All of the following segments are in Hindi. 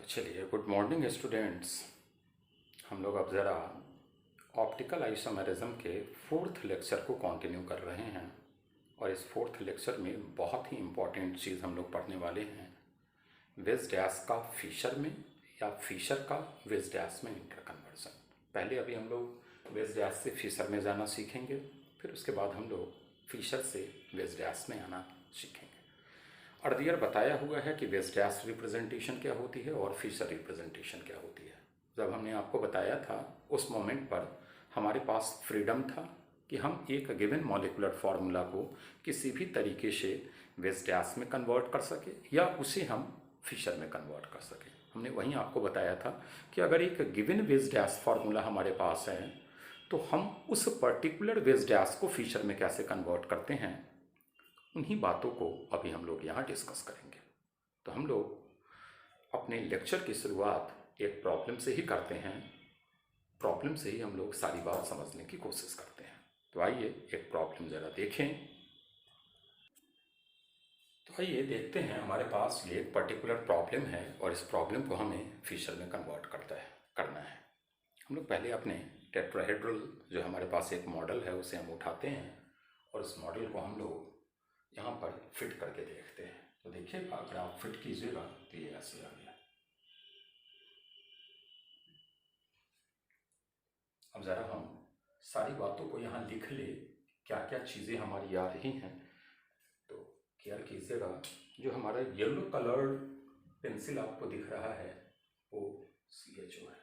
तो चलिए, गुड मॉर्निंग स्टूडेंट्स। हम लोग अब ज़रा ऑप्टिकल आइसोमेरिज्म के फोर्थ लेक्चर को कंटिन्यू कर रहे हैं और इस फोर्थ लेक्चर में बहुत ही इम्पॉर्टेंट चीज़ हम लोग पढ़ने वाले हैं। वेज डैश का फिशर में या फिशर का वेज डैश में इंटर कन्वर्जन। पहले अभी हम लोग वेज डैश से फिशर में जाना सीखेंगे, फिर उसके बाद हम लोग फिशर से वेज डैश में आना सीखेंगे। अर्लियर बताया हुआ है कि वेज डैश रिप्रेजेंटेशन क्या होती है और फिशर रिप्रेजेंटेशन क्या होती है। जब हमने आपको बताया था उस मोमेंट पर हमारे पास फ्रीडम था कि हम एक गिवन मॉलिकुलर फार्मूला को किसी भी तरीके से वेज डैश में कन्वर्ट कर सके या उसे हम फिशर में कन्वर्ट कर सके। हमने वहीं आपको बताया था कि अगर एक गिवन वेज डैश फार्मूला हमारे पास है तो हम उस पर्टिकुलर वेज डैश को फिशर में कैसे कन्वर्ट करते हैं, उन्हीं बातों को अभी हम लोग यहाँ डिस्कस करेंगे। तो हम लोग अपने लेक्चर की शुरुआत एक प्रॉब्लम से ही करते हैं। प्रॉब्लम से ही हम लोग सारी बात समझने की कोशिश करते हैं। तो आइए एक प्रॉब्लम ज़रा देखें। तो आइए देखते हैं, हमारे पास ये एक पर्टिकुलर प्रॉब्लम है और इस प्रॉब्लम को हमें फिशर में कन्वर्ट करना है। हम लोग पहले अपने टेट्राहेड्रल जो हमारे पास एक मॉडल है उसे हम उठाते हैं और उस मॉडल को हम लोग यहाँ पर फिट करके देखते हैं। तो देखिएगा, अगर आप फिट कीजिएगा तो ये ऐसे आ गया। अब ज़रा हम सारी बातों को यहाँ लिख ले, क्या क्या चीज़ें हमारी आ रही हैं। तो केयर कीजिएगा, जो हमारा येलो कलर्ड पेंसिल आपको दिख रहा है वो CHO है,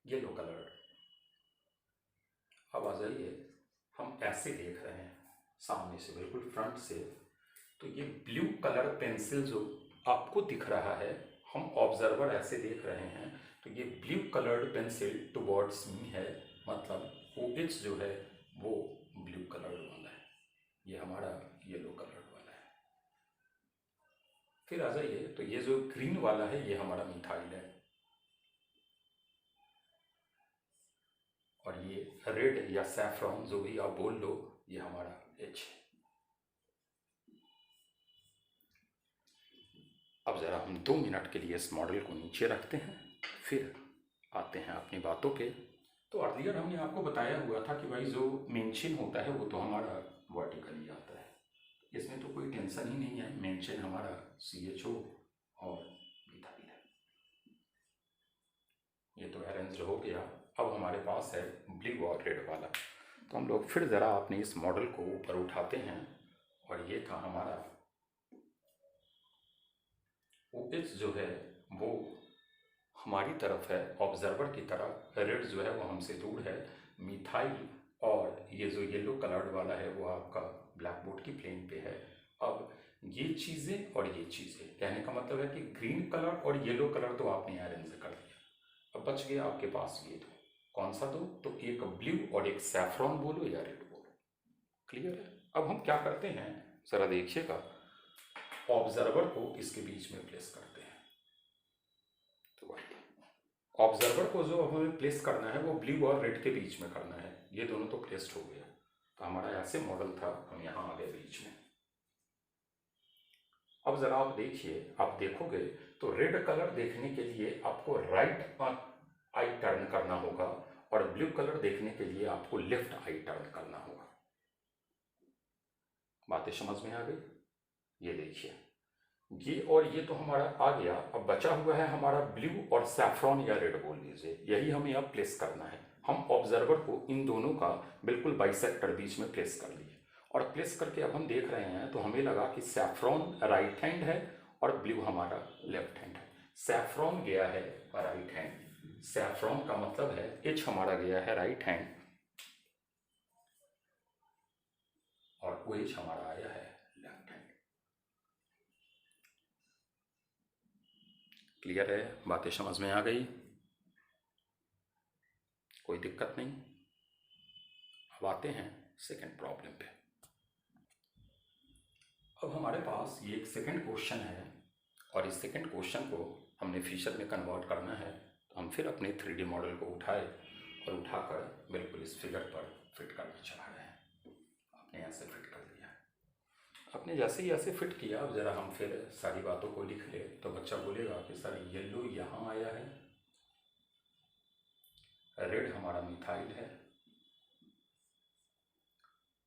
येलो कलर्ड। अब आ जाइए, हम ऐसे देख रहे हैं सामने से, बिल्कुल फ्रंट से। तो ये ब्लू कलर पेंसिल जो आपको दिख रहा है, हम ऑब्जर्वर ऐसे देख रहे हैं, तो ये blue coloured pencil towards me है, मतलब OH जो है वो ब्लू कलर्ड वाला है, ये हमारा येलो कलर्ड वाला है। फिर आ जाइए, तो ये जो ग्रीन वाला है ये हमारा मिथाइल है और ये रेड या सैफ्रॉन जो भी आप बोल लो, ये हमारा H है। अब ज़रा हम 2 मिनट के लिए इस मॉडल को नीचे रखते हैं, फिर आते हैं अपनी बातों पे। तो अर्लियर हमने आपको बताया हुआ था कि भाई जो मेंशन होता है वो तो हमारा वर्टिकली आता है, इसमें तो कोई टेंशन ही नहीं है। मेंशन हमारा CHO और मिथाइल है। ये तो अरेंज हो गया। अब हमारे पास है ब्लू और रेड वाला। तो हम लोग फिर ज़रा अपने इस मॉडल को ऊपर उठाते हैं और ये था हमारा OH जो है वो हमारी तरफ है, ऑब्जर्वर की तरफ। रेड जो है वो हमसे दूर है, मिथाइल। और ये जो येलो कलर्ड वाला है वो आपका ब्लैक बोर्ड की प्लेन पे है। अब ये चीज़ें और ये चीज़ें, कहने का मतलब है कि ग्रीन कलर और येलो कलर तो आपने अरेंज कर दिया। अब बच गया आपके पास ये दो। कौन सा दो? तो एक ब्लू और एक सैफ्रॉन बोलो या रेड बोलो। क्लियर है? अब हम क्या करते हैं, ज़रा देखिएगा, ऑब्जर्वर को इसके बीच में प्लेस करते हैं। तो ऑब्जर्वर को जो हमें प्लेस करना है वो ब्लू और रेड के बीच में करना है। ये दोनों तो प्लेस्ड हो गया। तो हमारा ऐसे मॉडल था, हम यहाँ आ गए बीच में। अब ज़रा आप देखिए, आप देखोगे तो रेड कलर देखने के लिए आपको राइट आई टर्न करना होगा और ब्लू कलर देखने के लिए आपको लेफ्ट आई टर्न करना होगा। बातें समझ में आ गई? ये देखिए, ये और ये तो हमारा आ गया। अब बचा हुआ है हमारा ब्लू और सैफ्रॉन या रेड बोल लीजिए, यही हमें अब प्लेस करना है। हम ऑब्जर्वर को इन दोनों का बिल्कुल बाइसेक्टर बीच में प्लेस कर लिए और प्लेस करके अब हम देख रहे हैं तो हमें लगा कि सैफ्रॉन राइट हैंड है और ब्लू हमारा लेफ्ट हैंड है। सैफ्रॉन गया है राइट हैंड, सैफ्रॉन का मतलब है H हमारा गया है राइट हैंड और OH हमारा आया है लेफ्ट हैंड। क्लियर है? बातें समझ में आ गई? कोई दिक्कत नहीं? अब आते हैं सेकंड प्रॉब्लम पे। अब हमारे पास ये एक सेकंड क्वेश्चन है और इस सेकंड क्वेश्चन को हमने फिशर में कन्वर्ट करना है। तो हम फिर अपने 3D मॉडल को उठाए और उठाकर बिल्कुल इस फिगर पर फिट करना चाह रहे हैं। आपने ऐसे फिट कर दिया। आपने जैसे ही ऐसे फिट किया, अब ज़रा हम फिर सारी बातों को लिख ले तो बच्चा बोलेगा कि सर येलो यहाँ आया है, रेड हमारा मिथाइल है,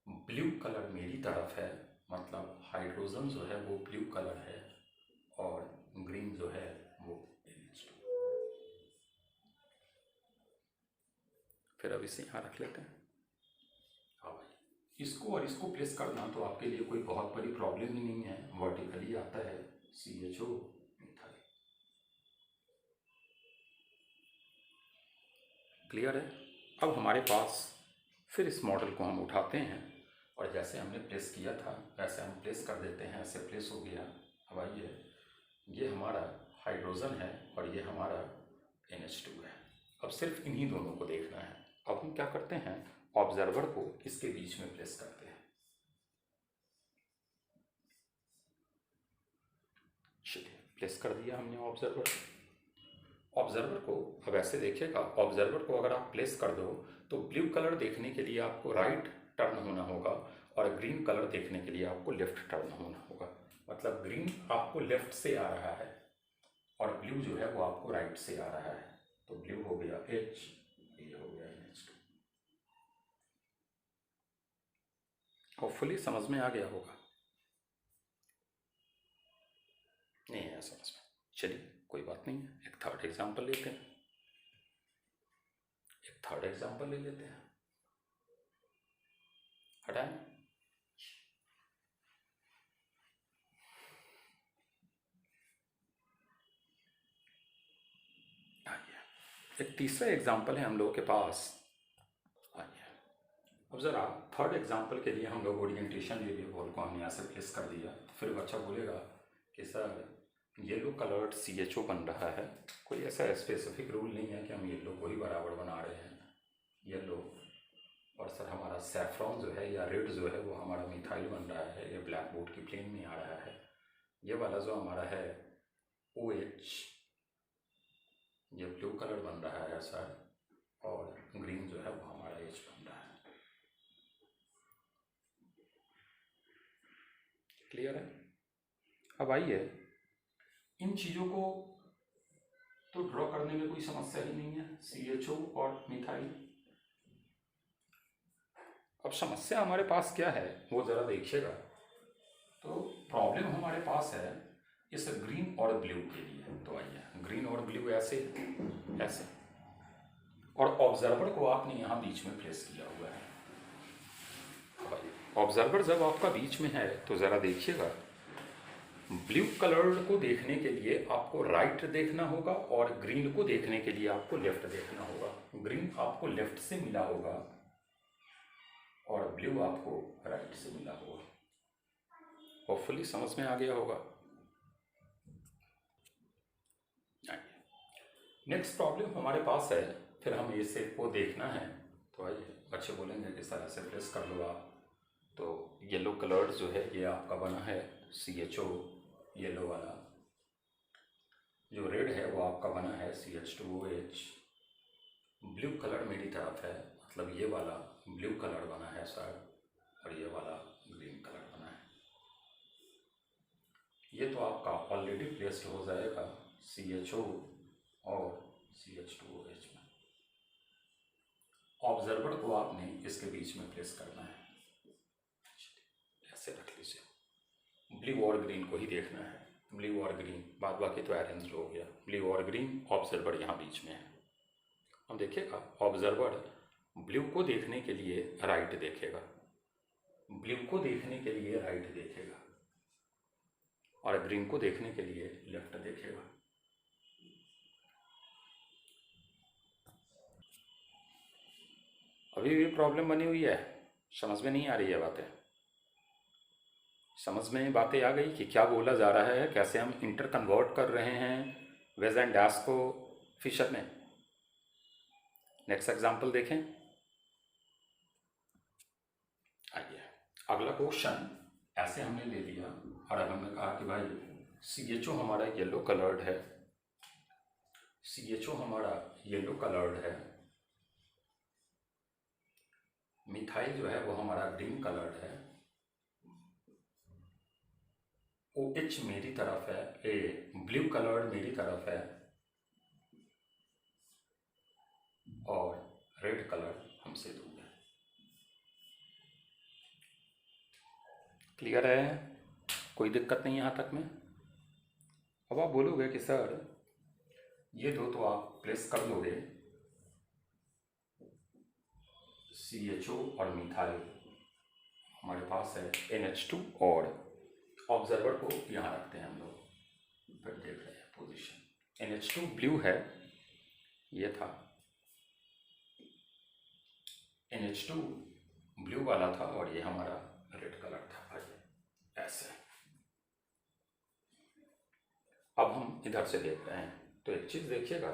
ब्लू कलर मेरी तरफ है, मतलब हाइड्रोजन जो है वो ब्लू कलर है, और ग्रीन जो है वो NH2। फिर अब इसे यहाँ रख लेते हैं। हाँ भाई, इसको और इसको प्लेस करना तो आपके लिए कोई बहुत बड़ी प्रॉब्लम ही नहीं है। वर्टिकली आता है CHO मिथाइल। क्लियर है? अब हमारे पास फिर इस मॉडल को हम उठाते हैं और जैसे हमने प्लेस किया था वैसे हम प्लेस कर देते हैं। ऐसे प्लेस हो गया। अब आइए, ये हमारा हाइड्रोजन है और ये हमारा NH2 है। अब सिर्फ इन्हीं दोनों को देखना है। अब हम क्या करते हैं, ऑब्जर्वर को इसके बीच में प्लेस करते हैं। चलिए, प्लेस कर दिया हमने ऑब्जर्वर। ऑब्जर्वर को अब ऐसे देखिएगा, ऑब्जर्वर को अगर आप प्लेस कर दो तो ब्लू कलर देखने के लिए आपको राइट टर्न होना होगा और ग्रीन कलर देखने के लिए आपको लेफ्ट टर्न होना होगा। मतलब ग्रीन आपको लेफ्ट से आ रहा है और ब्लू जो है वो आपको राइट से आ रहा है। तो ब्लू हो गया H, ये हो गया NH2। होपफुली समझ में आ गया होगा। नहीं है समझ में? चलिए कोई बात नहीं है, एक थर्ड एग्जाम्पल लेते हैं। ले लेते हैं। हटाएं। आइए, एक तीसरा एग्जाम्पल है हम लोगों के पास। आइए, अब ज़रा थर्ड एग्जाम्पल के लिए हम लोग ओरिएंटेशन ले लिए, बॉल को हमने यहाँ से प्लेस कर दिया। फिर बच्चा बोलेगा कि सर येलो कलर्ड CHO बन रहा है। कोई ऐसा स्पेसिफिक रूल नहीं है कि हम येलो को ही बराबर बना रहे हैं, येलो। और सर हमारा सैफ्रॉन जो है या रेड जो है वो हमारा मिथाइल बन रहा है, ये ब्लैक बोर्ड की प्लेन में आ रहा है। ये वाला जो हमारा है OH, ये ब्लू कलर बन रहा है सर, और ग्रीन जो है वो हमारा H बन रहा है। क्लियर है? अब आइए, इन चीज़ों को तो ड्रॉ करने में कोई समस्या ही नहीं है, CHO और मिथाइल। अब समस्या हमारे पास क्या है वो ज़रा देखिएगा। तो प्रॉब्लम हमारे पास है इस ग्रीन और ब्लू के लिए। तो आइए, ग्रीन और ब्लू ऐसे ऐसे, और ऑब्जर्वर को आपने यहाँ बीच में प्लेस किया हुआ है। ऑब्जर्वर जब आपका बीच में है तो ज़रा देखिएगा, ब्लू कलर को देखने के लिए आपको राइट देखना होगा और ग्रीन को देखने के लिए आपको लेफ्ट देखना होगा। ग्रीन आपको लेफ्ट से मिला होगा और ब्लू आपको राइट से मिला होगा। होपफुली समझ में आ गया होगा। नेक्स्ट प्रॉब्लम हमारे पास है, फिर हमें इसे को देखना है। तो आइए, बच्चे बोलेंगे कि सर ऐसे प्रेस कर लो आप। तो येलो कलर्ड जो है ये आपका बना है CHO, येलो वाला। जो रेड है वो आपका बना है CH2OH। ब्लू कलर मेरी तरफ है, मतलब ये वाला ब्लू कलर बना है सर, और ये वाला ग्रीन कलर बना है। ये तो आपका ऑलरेडी प्लेस्ड हो जाएगा CHO और CH2OH में। ऑब्जर्वर को आपने इसके बीच में प्लेस करना है। ऐसे रख लीजिए, ब्लू और ग्रीन को ही देखना है, ब्लू और ग्रीन, बाद बाकी तो अरेंज हो गया। ब्लू और ग्रीन, ऑब्जर्वर यहाँ बीच में है। हम देखिएगा, ऑब्जर्वर ब्लू को देखने के लिए राइट देखेगा, ब्लू को देखने के लिए राइट देखेगा, और ग्रीन को देखने के लिए लेफ्ट देखेगा। अभी भी प्रॉब्लम बनी हुई है, समझ में नहीं आ रही है बातें? समझ में बातें आ गई कि क्या बोला जा रहा है, कैसे हम इंटर कन्वर्ट कर रहे हैं वेज एंड डैश को फिशर में। नेक्स्ट एग्जांपल देखें। आइए, अगला क्वेश्चन ऐसे हमने ले लिया और अब हमने कहा कि भाई CHO हमारा येलो कलर्ड है, CHO हमारा येलो कलर्ड है, मिथाइल जो है वो हमारा ग्रीन कलर्ड है, ओ एच मेरी तरफ है, ए ब्लू कलर मेरी तरफ है और रेड कलर हमसे दूर है। क्लियर है? कोई दिक्कत नहीं यहाँ तक में? अब आप बोलोगे कि सर ये दो तो आप प्लेस कर लोगे, CHO और मिथाइल हमारे पास है NH2 और ऑब्जर्वर को यहाँ रखते हैं हम लोग, फिर देख रहे हैं पोजीशन। NH2 ब्लू है, ये था NH2 ब्लू वाला था और ये हमारा रेड कलर था भाई, ऐसे। अब हम इधर से देख रहे हैं तो एक चीज़ देखिएगा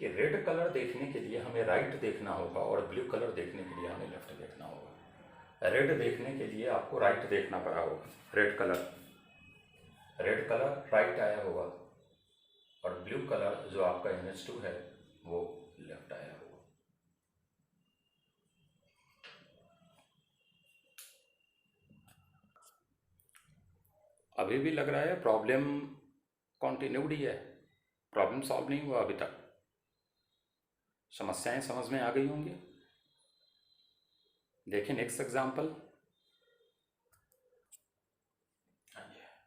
कि रेड कलर देखने के लिए हमें राइट देखना होगा और ब्लू कलर देखने के लिए हमें लेफ्ट देखना होगा। रेड देखने के लिए आपको राइट देखना पड़ा होगा, रेड कलर राइट आया होगा और ब्लू कलर जो आपका NH2 है वो लेफ्ट आया होगा। अभी भी लग रहा है प्रॉब्लम कॉन्टिन्यूड ही है, प्रॉब्लम सॉल्व नहीं हुआ अभी तक? समस्याएं समझ में आ गई होंगी? देखिए नेक्स्ट एग्जाम्पल।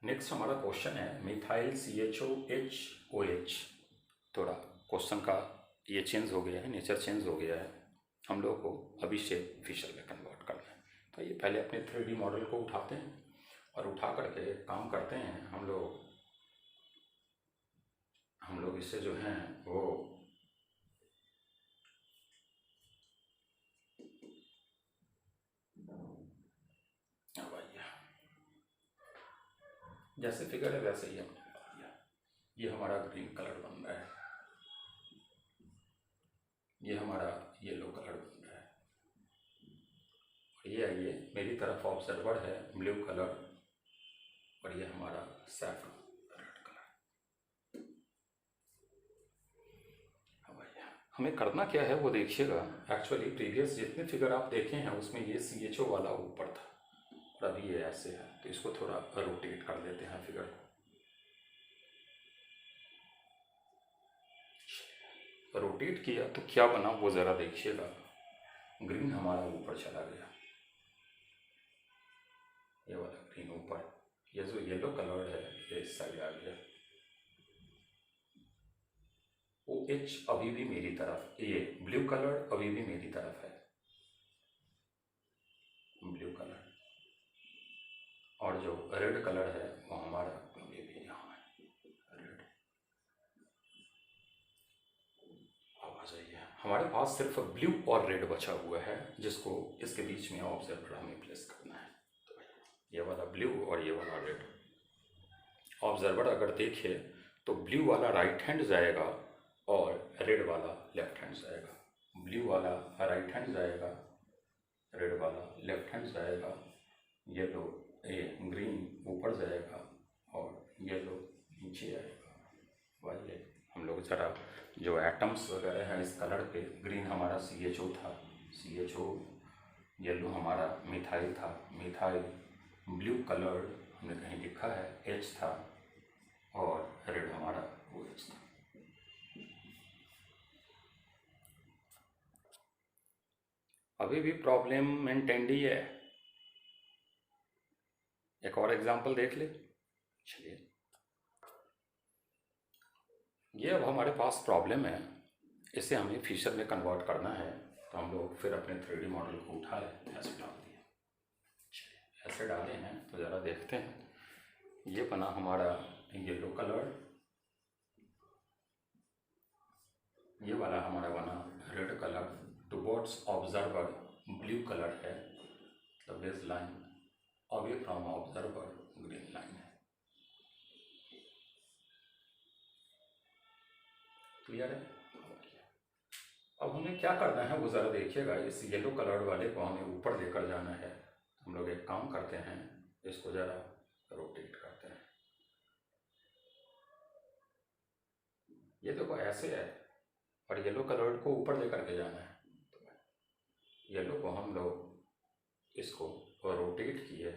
नेक्स्ट हमारा क्वेश्चन है मिथाइल CHOHOH। थोड़ा क्वेश्चन का ये चेंज हो गया है, नेचर चेंज हो गया है, हम लोग को अभिषेक फिशर में कन्वर्ट करना है। तो ये पहले अपने 3D मॉडल को उठाते हैं और उठा करके काम करते हैं हम लोग इससे जो हैं वो जैसे फिगर है वैसे ही हमने बना दिया। ये हमारा ग्रीन कलर बन रहा है, ये हमारा येलो कलर बन रहा है और ये आइए मेरी तरफ ऑब्जर्वर है ब्लू कलर और ये हमारा सैफरन रेड कलर। हमें करना क्या है वो देखिएगा। एक्चुअली प्रीवियस जितने फिगर आप देखे हैं उसमें ये CHO वाला ऊपर था और अभी ये ऐसे है, तो इसको थोड़ा रोटेट कर देते हैं फिगर को। रोटेट किया तो क्या बना वो ज़रा देखिएगा। ग्रीन हमारा ऊपर चला गया, ये वाला ग्रीन ऊपर, ये जो येलो कलर है ये इस साइड आ गया। OH अभी भी मेरी तरफ, ये ब्लू कलर अभी भी मेरी तरफ है, ब्लू कलर, और जो रेड कलर है वो हमारा अभी भी यहाँ है, रेड। अब आ जाइए, हमारे पास सिर्फ ब्लू और रेड बचा हुआ है जिसको इसके बीच में ऑब्जर्वर हमें प्लेस करना है। तो ये वाला ब्लू और ये वाला रेड। ऑब्जर्वर अगर देखे तो ब्लू वाला राइट हैंड जाएगा और रेड वाला लेफ्ट हैंड जाएगा। ब्लू वाला राइट हैंड जाएगा, रेड वाला लेफ्ट हैंड जाएगा, येलो ग्रीन ऊपर जाएगा और येलो नीचे आएगा। वाइले हम लोग ज़रा जो एटम्स वगैरह हैं इस कलर पे, ग्रीन हमारा CHO था, CHO, येलो हमारा मिथाइल था, मिथाइल, ब्लू कलर हमने कहीं लिखा है H था और रेड हमारा OH था। अभी भी प्रॉब्लम मेंटेन्ड ही है। एक और एग्जांपल देख ले। चलिए, ये अब हमारे पास प्रॉब्लम है, इसे हमें फिशर में कन्वर्ट करना है। तो हम लोग फिर अपने 3D मॉडल को उठाए, ऐसे डाल दिए। चलिए ऐसे डाले हैं तो ज़रा देखते हैं। ये बना हमारा येलो कलर, ये वाला हमारा बना red colour. Towards observer blue colour है, the base line, away from observer green line है। क्लियर है? अब हमें क्या करना है वो ज़रा देखिएगा। इस येलो कलर वाले को हमें ऊपर लेकर जाना है। हम लोग एक काम करते हैं, इसको ज़रा रोटेट करते हैं। ये देखो ऐसे है और येलो कलर को ऊपर लेकर के जाना है। तो येलो को हम लोग इसको रोटेट किए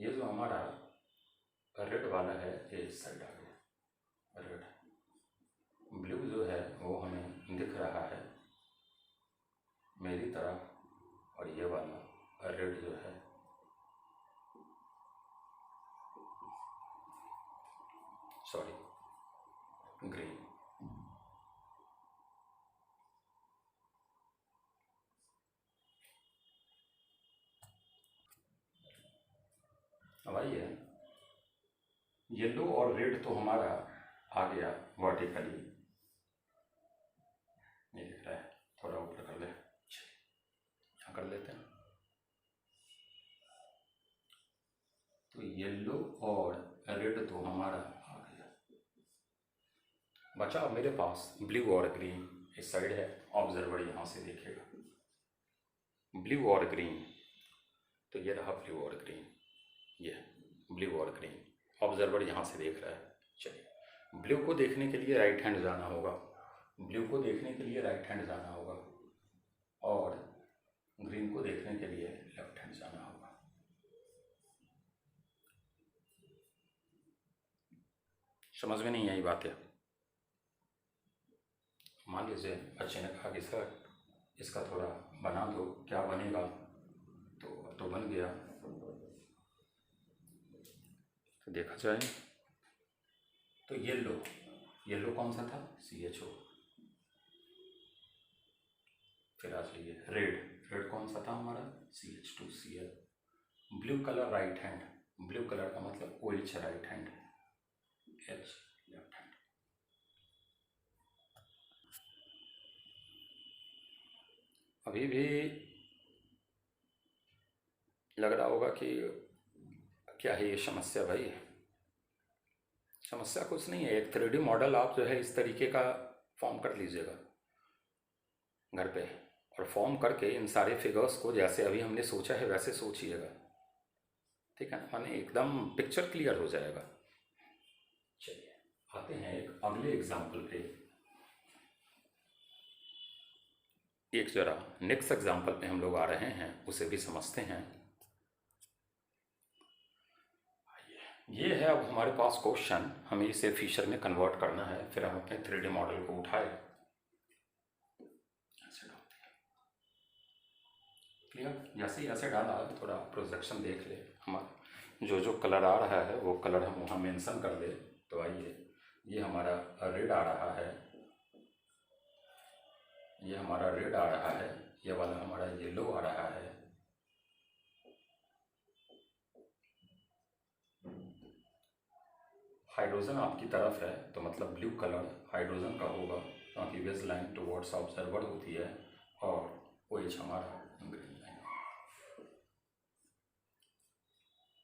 ये जो हमारा रेड वाला है ये इस साइड आ गया रेड, ब्लू जो है वो हमें दिख रहा है मेरी तरफ, और ये वाला रेड जो है ग्रीन। अब आइए, येलो और रेड तो हमारा आ गया वर्टिकली, ये दिख रहा है, थोड़ा ऊपर कर ले, यहाँ कर लेते हैं। तो येलो और रेड तो हमारा आ गया, बचा मेरे पास ब्लू और ग्रीन। इस साइड है, ऑब्जर्वर यहाँ से देखेगा ब्लू और ग्रीन, तो ये रहा ब्लू और ग्रीन, ये ब्लू और ग्रीन, ऑब्जर्वर यहाँ से देख रहा है। चलिए, ब्लू को देखने के लिए राइट हैंड जाना होगा, ब्लू को देखने के लिए राइट हैंड जाना होगा, और ग्रीन को देखने के लिए लेफ्ट हैंड जाना होगा। समझ में नहीं आई बात है? मान लीजिए बच्चे ने कहा कि सर इसका थोड़ा बना दो, क्या बनेगा? तो बन गया। तो देखा जाए तो येलो कौन सा था? CHO। फिर आ जाइए रेड कौन सा था हमारा? CH2Cl। Blue colour right hand, blue colour का मतलब OH right hand, H left hand. अभी भी लग रहा होगा कि क्या है ये समस्या? भाई समस्या कुछ नहीं है, एक 3D मॉडल आप जो है इस तरीके का फॉर्म कर लीजिएगा घर पे, और फॉर्म करके इन सारे फिगर्स को जैसे अभी हमने सोचा है वैसे सोचिएगा, ठीक है ना? माने एकदम पिक्चर क्लियर हो जाएगा। चलिए आते हैं एक अगले एग्जाम्पल पे। एक जरा नेक्स्ट एग्जाम्पल पे हम लोग आ रहे हैं, उसे भी समझते हैं। ये है अब हमारे पास क्वेश्चन, हमें इसे फीचर में कन्वर्ट करना है, फिर हम अपने 3D मॉडल को उठाए, ऐसे डालते हैं। क्लियर? जैसे ही ऐसे डाला, थोड़ा प्रोजेक्शन देख ले, हमारा जो कलर आ रहा है वो कलर हम वहाँ मेंशन कर ले। तो आइए, ये हमारा रेड आ रहा है, ये हमारा रेड आ रहा है, ये वाला हमारा येलो आ रहा है, हाइड्रोजन आपकी तरफ है तो मतलब ब्लू कलर हाइड्रोजन का होगा, क्योंकि बेस लाइन टुवर्ड्स ऑब्जर्वर होती है, और OH हमारा ग्रीन लाइन।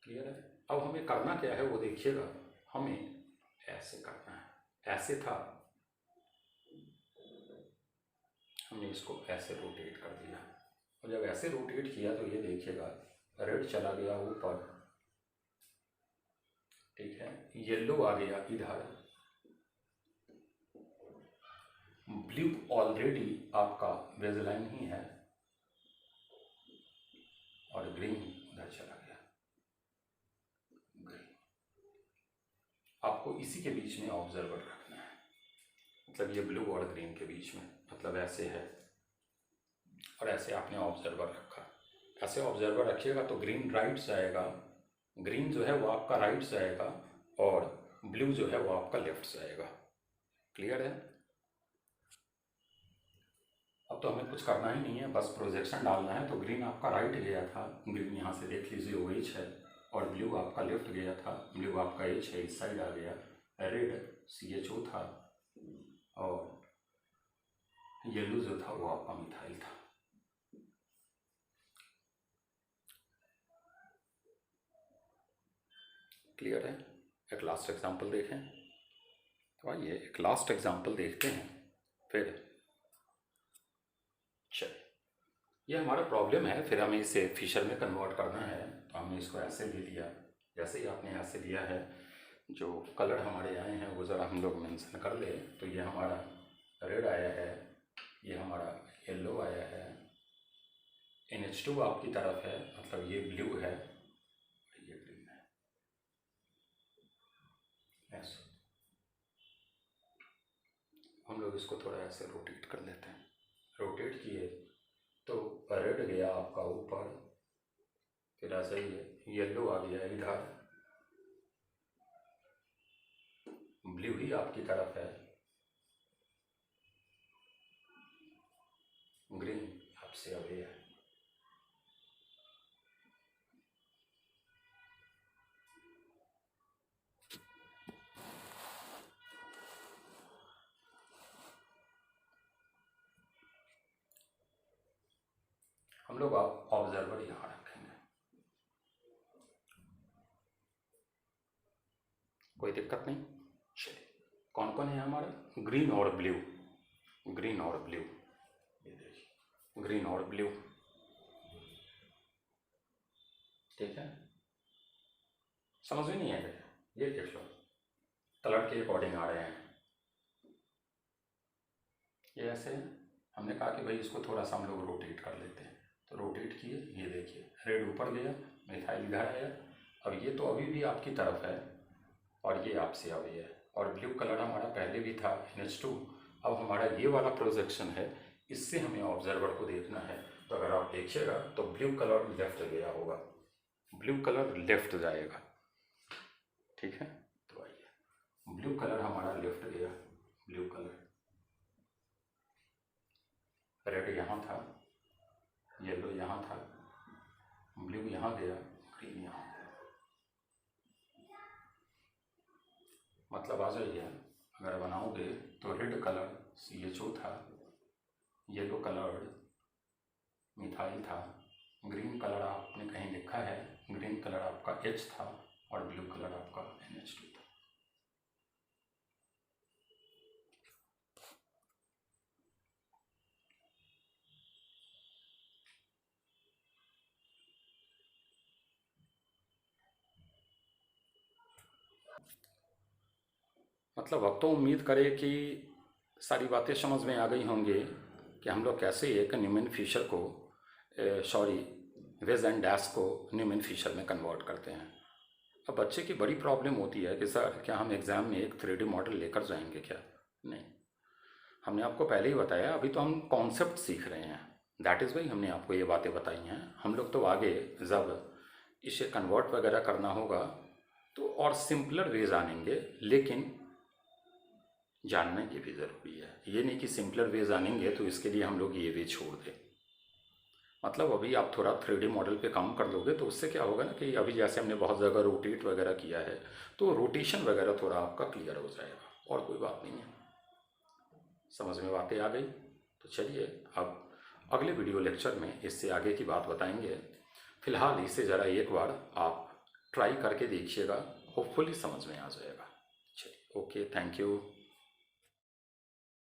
क्लियर है? अब हमें करना क्या है वो देखिएगा, हमें ऐसे करना है, ऐसे था, हमने इसको ऐसे रोटेट कर दिया, और जब ऐसे रोटेट किया तो ये देखिएगा रेड चला गया ऊपर, ठीक है, येलो आ गया इधर, ब्लू ऑलरेडी आपका बेसलाइन ही है, और ग्रीन उधर चला गया ग्रीन। आपको इसी के बीच में ऑब्जर्वर रखना है, मतलब ये ब्लू और ग्रीन के बीच में, मतलब ऐसे है, और ऐसे आपने ऑब्जर्वर रखा, ऐसे ऑब्जर्वर रखिएगा तो ग्रीन राइट से आएगा, ग्रीन जो है वो आपका राइट से आएगा, और ब्लू जो है वो आपका लेफ्ट से आएगा। क्लियर है? अब तो हमें कुछ करना ही नहीं है, बस प्रोजेक्शन डालना है। तो ग्रीन आपका राइट गया था, ग्रीन यहाँ से देख लीजिए OH है, और ब्लू आपका लेफ्ट गया था, ब्लू आपका H है, इस साइड आ गया, रेड CHO था, और येलो जो था वो आपका मिथाइल था। क्लियर है? एक लास्ट एग्जाम्पल देखें, तो आइए एक लास्ट एग्जाम्पल देखते हैं फिर। चलिए, ये हमारा प्रॉब्लम है, फिर हमें इसे फीचर में कन्वर्ट करना है, तो हमने इसको ऐसे ले लिया। जैसे ही आपने ऐसे लिया है, जो कलर हमारे आए हैं वो ज़रा हम लोग मेंशन कर ले। तो ये हमारा रेड आया है, ये हमारा येलो आया है, NH2 आपकी तरफ है, मतलब ये ब्लू है, ये ग्रीन है। हम लोग इसको थोड़ा ऐसे रोटेट कर लेते हैं। रोटेट किए तो रेड गया आपका ऊपर, फिर ऐसे ही येलो आ गया इधर, ब्लू ही आपकी तरफ है, ग्रीन आपसे अवे है। हम लोग ऑब्जर्वर यहाँ रखेंगे, कोई दिक्कत नहीं। चलिए, कौन कौन है हमारा, ग्रीन और ब्लू, ग्रीन और ब्लू, ये देखिए ग्रीन और ब्लू, ठीक है। समझ में नहीं आएगा, ये देख लो कलर के अकॉर्डिंग आ रहे हैं ये ऐसे। हमने कहा कि भाई इसको थोड़ा सा हम लोग रोटेट कर लेते हैं, तो रोटेट किए, ये देखिए रेड ऊपर गया, मिथाइल इधर आया। अब ये तो अभी भी आपकी तरफ है और ये आपसे अभी है, और ब्लू कलर हमारा पहले भी था NH2। अब हमारा ये वाला प्रोजेक्शन है, इससे हमें ऑब्जर्वर को देखना है। तो अगर आप देखिएगा तो ब्लू कलर लेफ्ट गया होगा, ब्लू कलर लेफ्ट जाएगा, ठीक है। तो आइए, ब्लू कलर हमारा लेफ्ट गया, ब्लू कलर, रेड यहाँ था, येलो यहाँ था, ब्लू यहाँ गया, ग्रीन यहाँ। मतलब आ जाइए, अगर बनाओगे तो रेड कलर CHO था, येलो कलर मिथाइल था, ग्रीन कलर आपने कहीं लिखा है, ग्रीन कलर आपका H था, और ब्लू कलर आपका NH2 था। मतलब अब तो उम्मीद करें कि सारी बातें समझ में आ गई होंगी कि हम लोग कैसे एक न्यूमैन फिशर को, सॉरी, वेज एंड डैश को न्यूमैन फिशर में कन्वर्ट करते हैं। अब बच्चे की बड़ी प्रॉब्लम होती है कि सर क्या हम एग्ज़ाम में एक 3D मॉडल लेकर जाएंगे क्या? नहीं, हमने आपको पहले ही बताया, अभी तो हम कॉन्सेप्ट सीख रहे हैं। दैट इज़ वाई हमने आपको ये बातें बताई हैं। हम लोग तो आगे जब इसे कन्वर्ट वगैरह करना होगा तो और सिंपलर वे जानेंगे, लेकिन जानने की भी ज़रूरी है। ये नहीं कि सिंपलर वे जानेंगे तो इसके लिए हम लोग ये वे छोड़ दें। मतलब अभी आप थोड़ा 3D मॉडल पे काम कर लोगे तो उससे क्या होगा ना कि अभी जैसे हमने बहुत जगह रोटेट वगैरह किया है, तो रोटेशन वगैरह थोड़ा आपका क्लियर हो जाएगा, और कोई बात नहीं है। समझ में बातें आ गई? तो चलिए अब अगले वीडियो लेक्चर में इससे आगे की बात बताएंगे। फिलहाल इसे ज़रा एक बार आप ट्राई करके देखिएगा, होपफुली समझ में आ जाएगा। चलिए, ओके, थैंक यू।